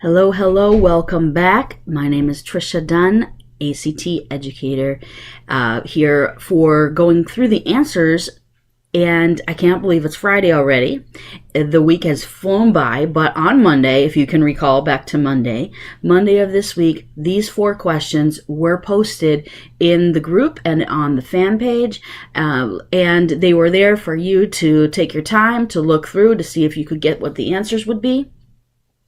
Hello, hello, welcome back. My name is Trisha Dunn, ACT Educator, here for going through the answers, and I can't believe it's Friday already. The week has flown by, but on Monday, if you can recall back to Monday of this week, these 4 questions were posted in the group and on the fan page, and they were there for you to take your time to look through to see if you could get what the answers would be.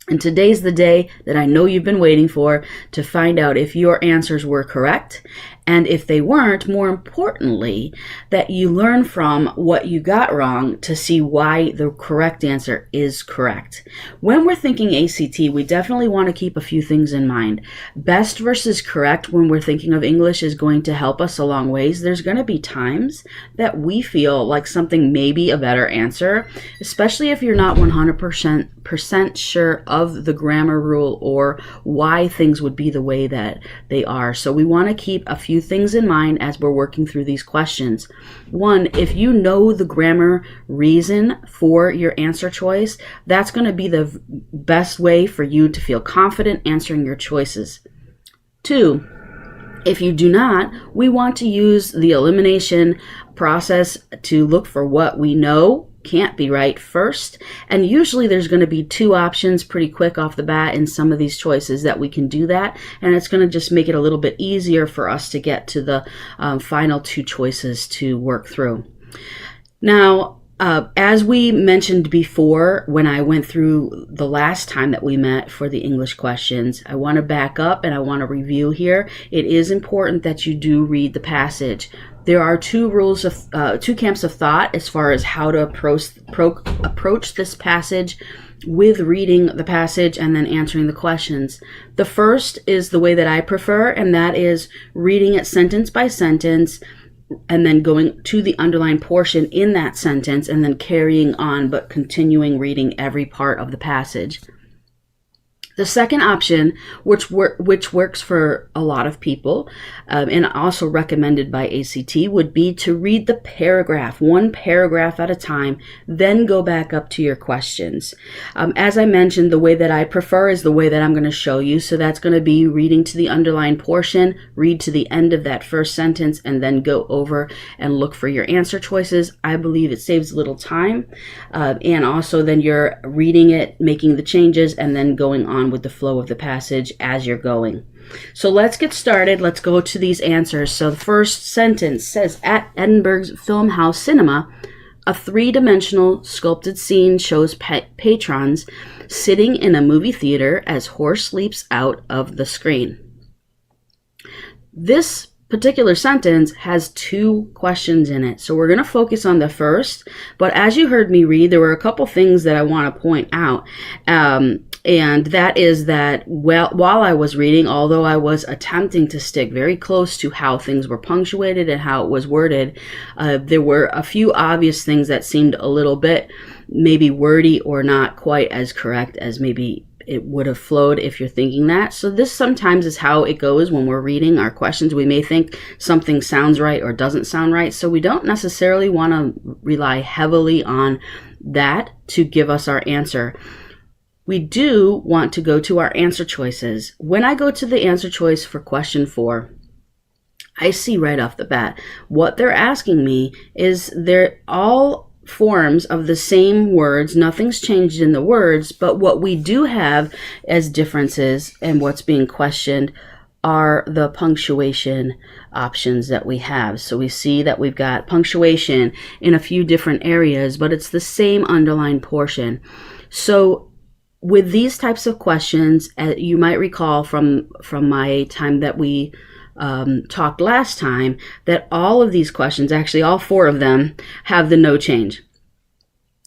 And today's the day that I know you've been waiting for to find out if your answers were correct. And if they weren't, more importantly, that you learn from what you got wrong to see why the correct answer is correct. When we're thinking ACT, we definitely want to keep a few things in mind. Best versus correct when we're thinking of English is going to help us a long ways. There's going to be times that we feel like something may be a better answer, especially if you're not 100% sure of the grammar rule or why things would be the way that they are. So we want to keep a few things in mind as we're working through these questions. One, if you know the grammar reason for your answer choice, that's going to be the best way for you to feel confident answering your choices. 2, if you do not, we want to use the elimination process to look for what we know can't be right first, and usually there's going to be 2 options pretty quick off the bat in some of these choices that we can do that, and it's going to just make it a little bit easier for us to get to the final 2 choices to work through. Now, as we mentioned before when I went through the last time that we met for the English questions, I want to back up and I want to review here. It is important that you do read the passage. There are 2 camps of thought as far as how to approach this passage with reading the passage and then answering the questions. The first is the way that I prefer, and that is reading it sentence by sentence and then going to the underlined portion in that sentence and then carrying on but continuing reading every part of the passage. The second option, which works for a lot of people and also recommended by ACT, would be to read the paragraph, 1 paragraph at a time, then go back up to your questions. As I mentioned, the way that I prefer is the way that I'm going to show you. So that's going to be reading to the underlined portion, read to the end of that first sentence, and then go over and look for your answer choices. I believe it saves a little time. And also then you're reading it, making the changes, and then going on with the flow of the passage as you're going. So let's get started. Let's go to these answers. So the first sentence says, at Edinburgh's Film House Cinema, a 3-dimensional sculpted scene shows patrons sitting in a movie theater as horse leaps out of the screen. This particular sentence has 2 questions in it. So we're going to focus on the first, but as you heard me read, there were a couple things that I want to point out. And that is that while I was reading, although I was attempting to stick very close to how things were punctuated and how it was worded, there were a few obvious things that seemed a little bit maybe wordy or not quite as correct as maybe it would have flowed if you're thinking that. So this sometimes is how it goes when we're reading our questions. We may think something sounds right or doesn't sound right, so we don't necessarily want to rely heavily on that to give us our answer. We do want to go to our answer choices. When I go to the answer choice for question 4, I see right off the bat what they're asking me is they're all forms of the same words. Nothing's changed in the words, but what we do have as differences and what's being questioned are the punctuation options that we have. So we see that we've got punctuation in a few different areas, but it's the same underlined portion. So with these types of questions, you might recall from my time that we talked last time, that all of these questions, actually all 4 of them, have the no change.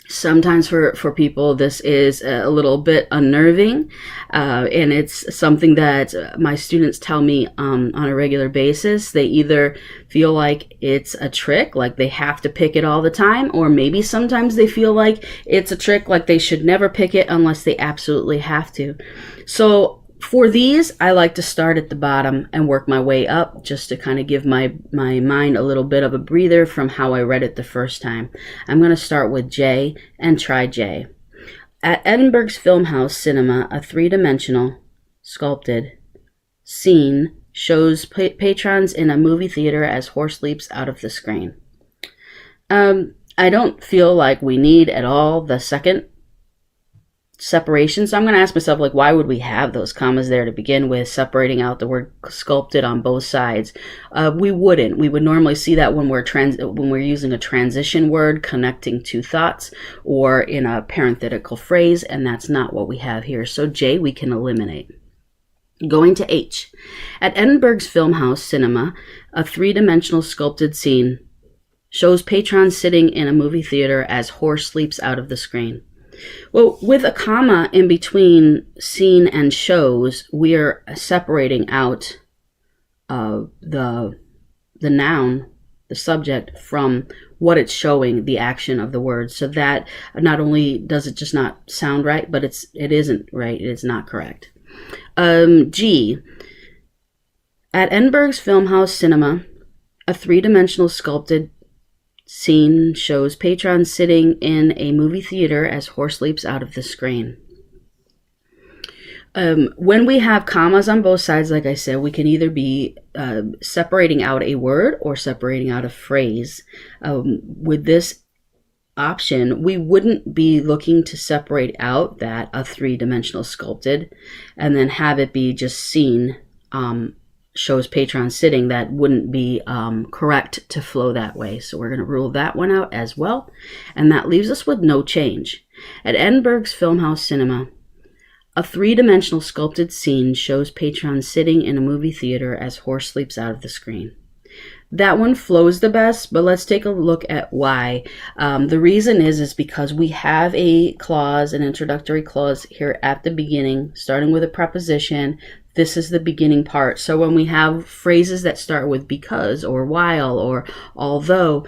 Sometimes for people, this is a little bit unnerving, and it's something that my students tell me on a regular basis. They either feel like it's a trick, like they have to pick it all the time, or maybe sometimes they feel like it's a trick, like they should never pick it unless they absolutely have to. So for these, I like to start at the bottom and work my way up just to kind of give my mind a little bit of a breather from how I read it the first time. I'm going to start with J and try J. At Edinburgh's Filmhouse Cinema, a three-dimensional, sculpted scene shows patrons in a movie theater as horse leaps out of the screen. I don't feel like we need at all the second separation. So I'm going to ask myself, like, why would we have those commas there to begin with, separating out the word sculpted on both sides? We wouldn't. We would normally see that when we're using a transition word connecting two thoughts or in a parenthetical phrase, and that's not what we have here. So J we can eliminate. Going to H. At Edinburgh's Filmhouse Cinema, a three-dimensional sculpted scene shows patrons sitting in a movie theater as horse leaps out of the screen. Well, with a comma in between scene and shows, we are separating out the noun, the subject, from what it's showing, the action of the word. So that not only does it just not sound right, but it isn't right. It is not correct. G. At Edinburgh's Filmhouse Cinema, a three-dimensional sculpted scene shows patrons sitting in a movie theater as horse leaps out of the screen. When we have commas on both sides, like I said, we can either be separating out a word or separating out a phrase. With this option, we wouldn't be looking to separate out that a three-dimensional sculpted and then have it be just seen shows patrons sitting. That wouldn't be correct to flow that way. So we're going to rule that one out as well. And that leaves us with no change. At Edinburgh's Filmhouse Cinema, a three-dimensional sculpted scene shows patrons sitting in a movie theater as horse leaps out of the screen. That one flows the best, but let's take a look at why. The reason is because we have a clause, an introductory clause here at the beginning, starting with a preposition. This is the beginning part. So when we have phrases that start with because or while or although,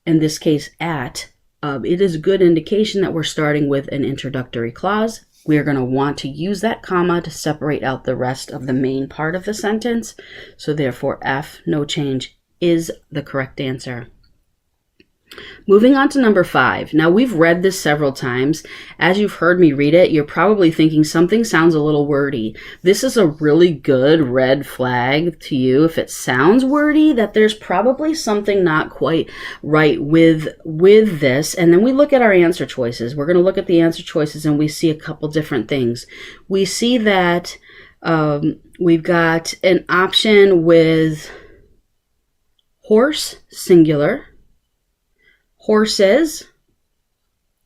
in this case at, it is a good indication that we're starting with an introductory clause. We are going to want to use that comma to separate out the rest of the main part of the sentence. So therefore F, no change, is the correct answer. Moving on to number 5. Now, we've read this several times. As you've heard me read it, you're probably thinking something sounds a little wordy. This is a really good red flag to you. If it sounds wordy, that there's probably something not quite right with this. And then we look at our answer choices. We're going to look at the answer choices and we see a couple different things. We see that we've got an option with horse, singular, horses,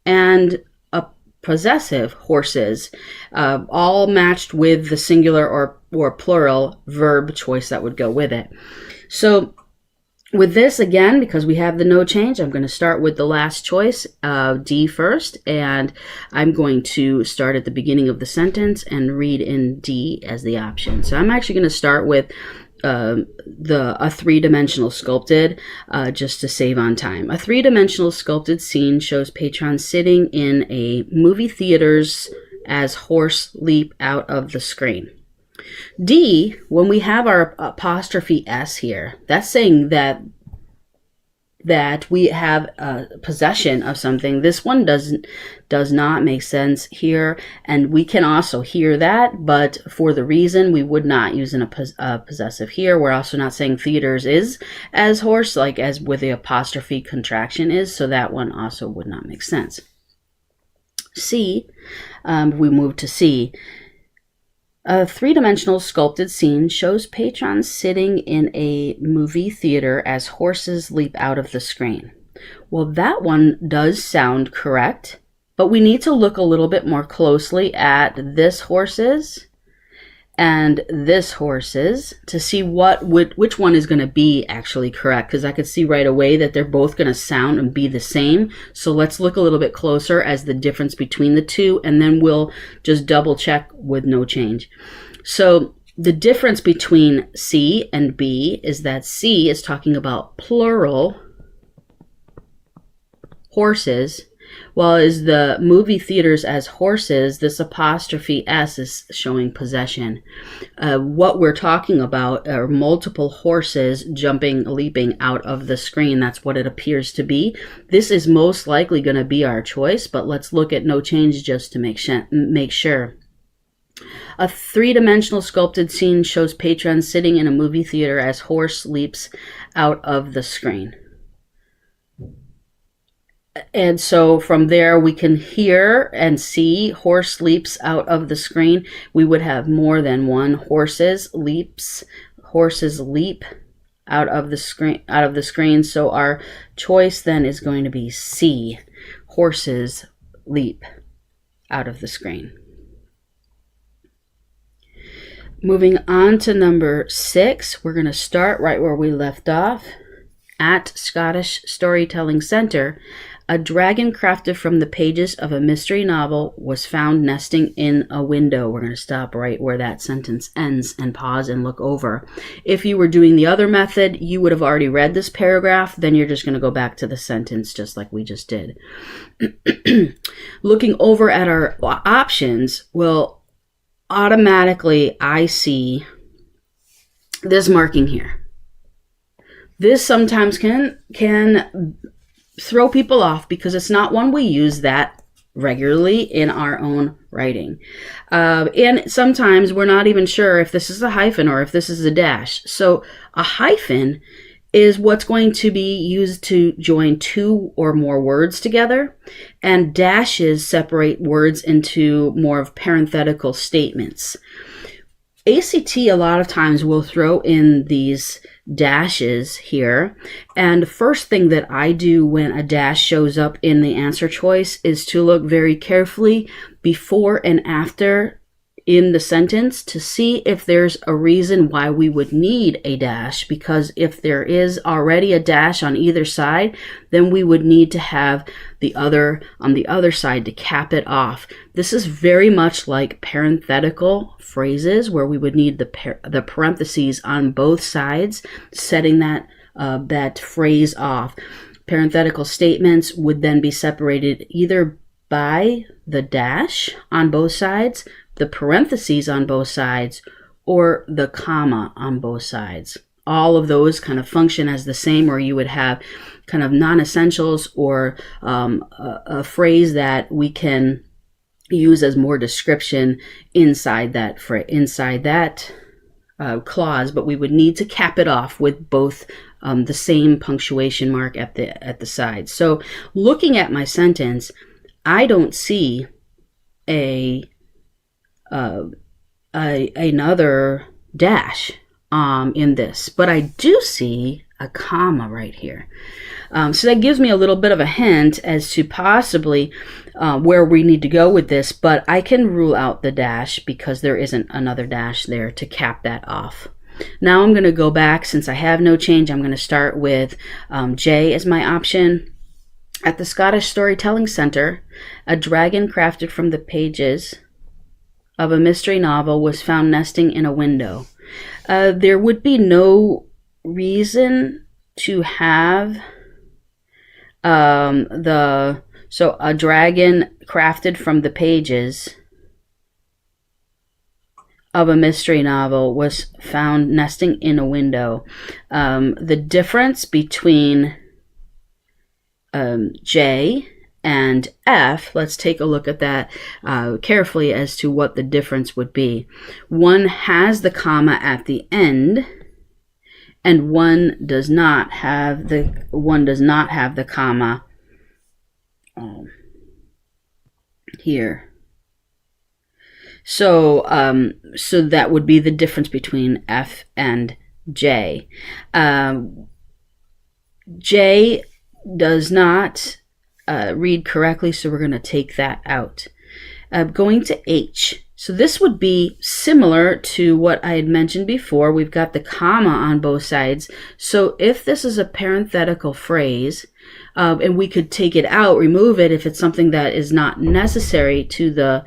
and a possessive, horses, all matched with the singular or plural verb choice that would go with it. So with this, again, because we have the no change, I'm going to start with the last choice, D first, and I'm going to start at the beginning of the sentence and read in D as the option. So I'm actually going to start with a three-dimensional sculpted, just to save on time. A three-dimensional sculpted scene shows patrons sitting in a movie theaters as horse leap out of the screen. D, when we have our apostrophe S here, that's saying that we have possession of something. This one does not make sense here, and we can also hear that, but for the reason we would not use a possessive here. We're also not saying theaters is as horse, like as with the apostrophe contraction is, so that one also would not make sense. C, we move to C. A three-dimensional sculpted scene shows patrons sitting in a movie theater as horses leap out of the screen. Well, that one does sound correct, but we need to look a little bit more closely at this horses and this horses to see which one is going to be actually correct, because I could see right away that they're both going to sound and be the same. So let's look a little bit closer as the difference between the two, and then we'll just double check with no change. So the difference between C and B is that C is talking about plural horses, While as the movie theaters as horses, this apostrophe S is showing possession. What we're talking about are multiple horses leaping out of the screen. That's what it appears to be. This is most likely going to be our choice, but let's look at no change just to make sure. A three-dimensional sculpted scene shows patrons sitting in a movie theater as horse leaps out of the screen. And so from there we can hear and see horse leaps out of the screen. We would have more than one horses leap out of the screen. So our choice then is going to be C, horses leap out of the screen. Moving on to number 6, we're going to start right where we left off. At Scottish Storytelling Centre, a dragon crafted from the pages of a mystery novel was found nesting in a window. We're going to stop right where that sentence ends and pause and look over. If you were doing the other method, you would have already read this paragraph. Then you're just going to go back to the sentence just like we just did. Looking over at our options, well, automatically I see this marking here. This sometimes can throw people off because it's not one we use that regularly in our own writing. And sometimes we're not even sure if this is a hyphen or if this is a dash. So a hyphen is what's going to be used to join two or more words together, and dashes separate words into more of parenthetical statements. ACT a lot of times will throw in these dashes here, and the first thing that I do when a dash shows up in the answer choice is to look very carefully before and after in the sentence to see if there's a reason why we would need a dash, because if there is already a dash on either side, then we would need to have the other on the other side to cap it off. This is very much like parenthetical phrases where we would need the parentheses on both sides, setting that phrase off. Parenthetical statements would then be separated either by the dash on both sides, the parentheses on both sides, or the comma on both sides. All of those kind of function as the same, where you would have kind of non-essentials or a phrase that we can use as more description inside that clause, but we would need to cap it off with both the same punctuation mark at the side. So looking at my sentence, I don't see another dash in this, but I do see a comma right here. So that gives me a little bit of a hint as to possibly where we need to go with this, but I can rule out the dash because there isn't another dash there to cap that off. Now I'm going to go back. Since I have no change, I'm going to start with J as my option. At the Scottish Storytelling Centre, a dragon crafted from the pages of a mystery novel was found nesting in a window. There would be no reason to have a dragon crafted from the pages of a mystery novel was found nesting in a window. The difference between J and F, let's take a look at that carefully as to what the difference would be. One has the comma at the end, and one does not have the comma here. So that would be the difference between F and J. J does not read correctly, so we're going to take that out. Going to H. So this would be similar to what I had mentioned before. We've got the comma on both sides. So if this is a parenthetical phrase, and we could take it out, remove it if it's something that is not necessary to the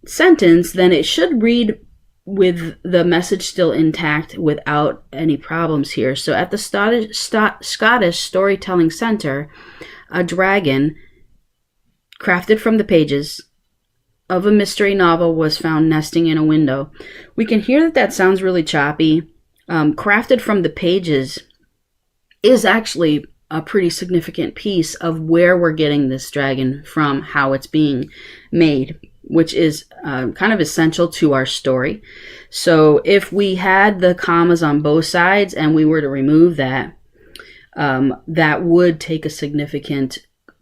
sentence, then it should read with the message still intact without any problems here. So at the Scottish Storytelling Centre, a dragon crafted from the pages of a mystery novel was found nesting in a window. We can hear that sounds really choppy. Crafted from the pages is actually a pretty significant piece of where we're getting this dragon from, how it's being made, which is kind of essential to our story. So if we had the commas on both sides and we were to remove that, that would take a significant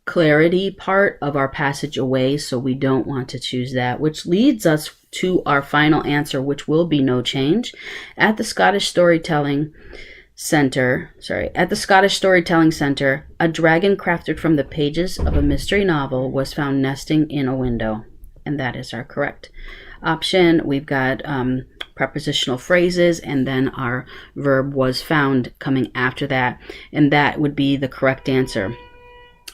clarity part of our passage away, so we don't want to choose that, which leads us to our final answer, which will be no change. At the Scottish Storytelling Center, a dragon crafted from the pages of a mystery novel was found nesting in a window. And that is our correct option. We've got prepositional phrases, and then our verb was found coming after that, and that would be the correct answer.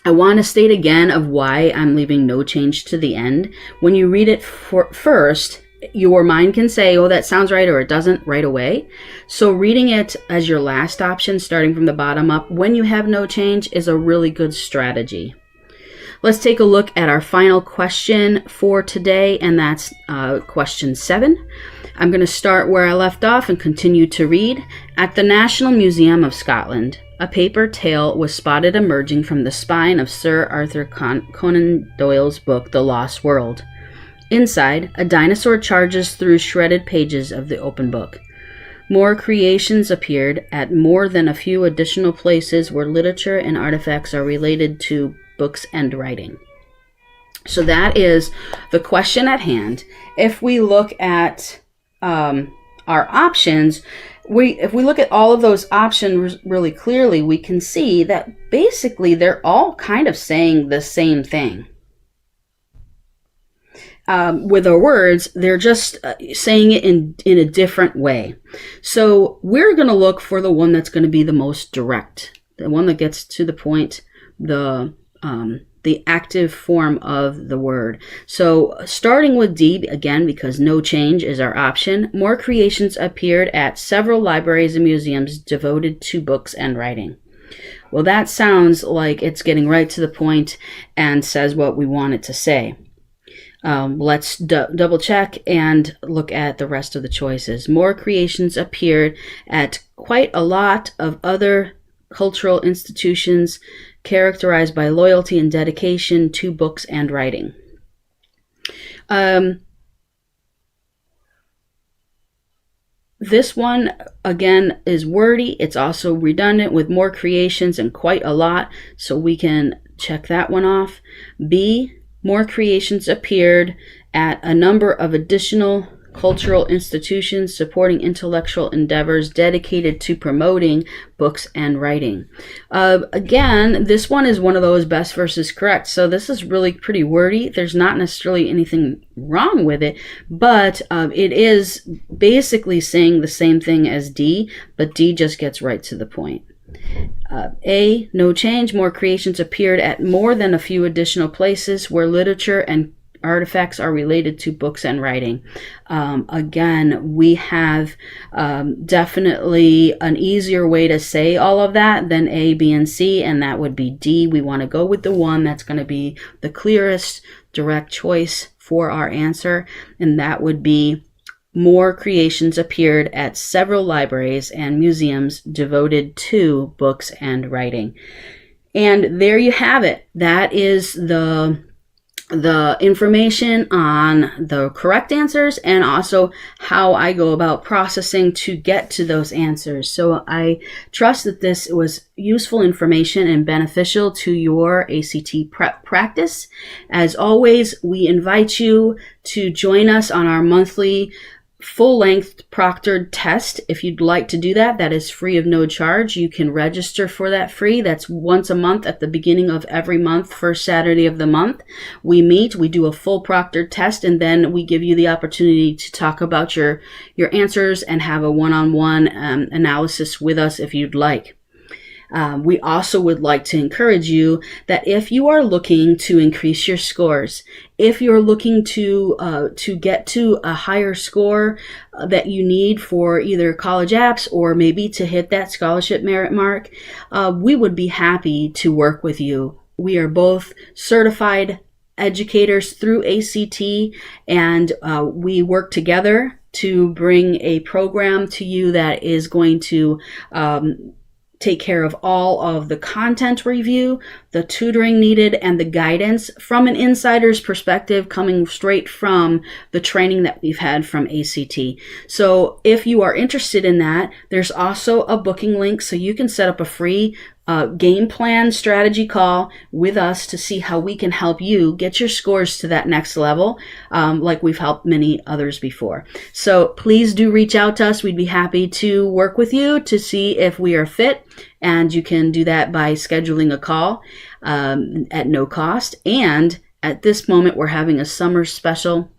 I want to state again of why I'm leaving no change to the end. When you read it first, your mind can say, oh, that sounds right, or it doesn't right away. So reading it as your last option, starting from the bottom up, when you have no change, is a really good strategy. Let's take a look at our final question for today, and that's question 7. I'm going to start where I left off and continue to read. At the National Museum of Scotland, a paper tail was spotted emerging from the spine of Sir Arthur Conan Doyle's book, The Lost World. Inside, a dinosaur charges through shredded pages of the open book. More creations appeared at more than a few additional places where literature and artifacts are related to books and writing. So that is the question at hand. If we look at our options, if we look at all of those options really clearly, we can see that basically they're all kind of saying the same thing. With our words, they're just saying it in a different way. So we're going to look for the one that's going to be the most direct, the one that gets to the point, the active form of the word. So starting with D, again, because no change is our option, more creations appeared at several libraries and museums devoted to books and writing. Well, that sounds like it's getting right to the point and says what we want it to say. Let's double check and look at the rest of the choices. More creations appeared at quite a lot of other cultural institutions characterized by loyalty and dedication to books and writing. This one, again, is wordy. It's also redundant with more creations and quite a lot, so we can check that one off. B, more creations appeared at a number of additional cultural institutions supporting intellectual endeavors dedicated to promoting books and writing. Again, this one is one of those best versus correct. So this is really pretty wordy. There's not necessarily anything wrong with it, but it is basically saying the same thing as D, but D just gets right to the point. A, no change. More creations appeared at more than a few additional places where literature and artifacts are related to books and writing. Again, we have definitely an easier way to say all of that than A, B, and C, and that would be D. We want to go with the one that's going to be the clearest direct choice for our answer, and that would be more creations appeared at several libraries and museums devoted to books and writing. And there you have it. That is the information on the correct answers and also how I go about processing to get to those answers. So I trust that this was useful information and beneficial to your ACT prep practice. As always, we invite you to join us on our monthly full-length proctored test. If you'd like to do that, that is free of no charge. You can register for that free. That's once a month at the beginning of every month, first Saturday of the month. We meet, we do a full proctored test, and then we give you the opportunity to talk about your answers and have a one-on-one analysis with us if you'd like. We also would like to encourage you that if you are looking to increase your scores, if you're looking to get to a higher score that you need for either college apps or maybe to hit that scholarship merit mark, we would be happy to work with you. We are both certified educators through ACT, and we work together to bring a program to you that is going to take care of all of the content review, the tutoring needed, and the guidance from an insider's perspective, coming straight from the training that we've had from ACT. So if you are interested in that, there's also a booking link so you can set up a free game plan strategy call with us to see how we can help you get your scores to that next level, like we've helped many others before. So please do reach out to us. We'd be happy to work with you to see if we are fit, and you can do that by scheduling a call at no cost. And at this moment, we're having a summer special.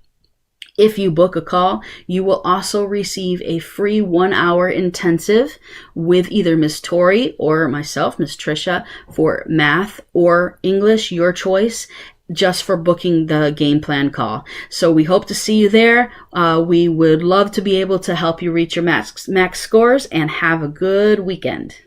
If you book a call, you will also receive a free 1-hour intensive with either Miss Tori or myself, Miss Trisha, for math or English, your choice, just for booking the game plan call. So we hope to see you there. We would love to be able to help you reach your max scores, and have a good weekend.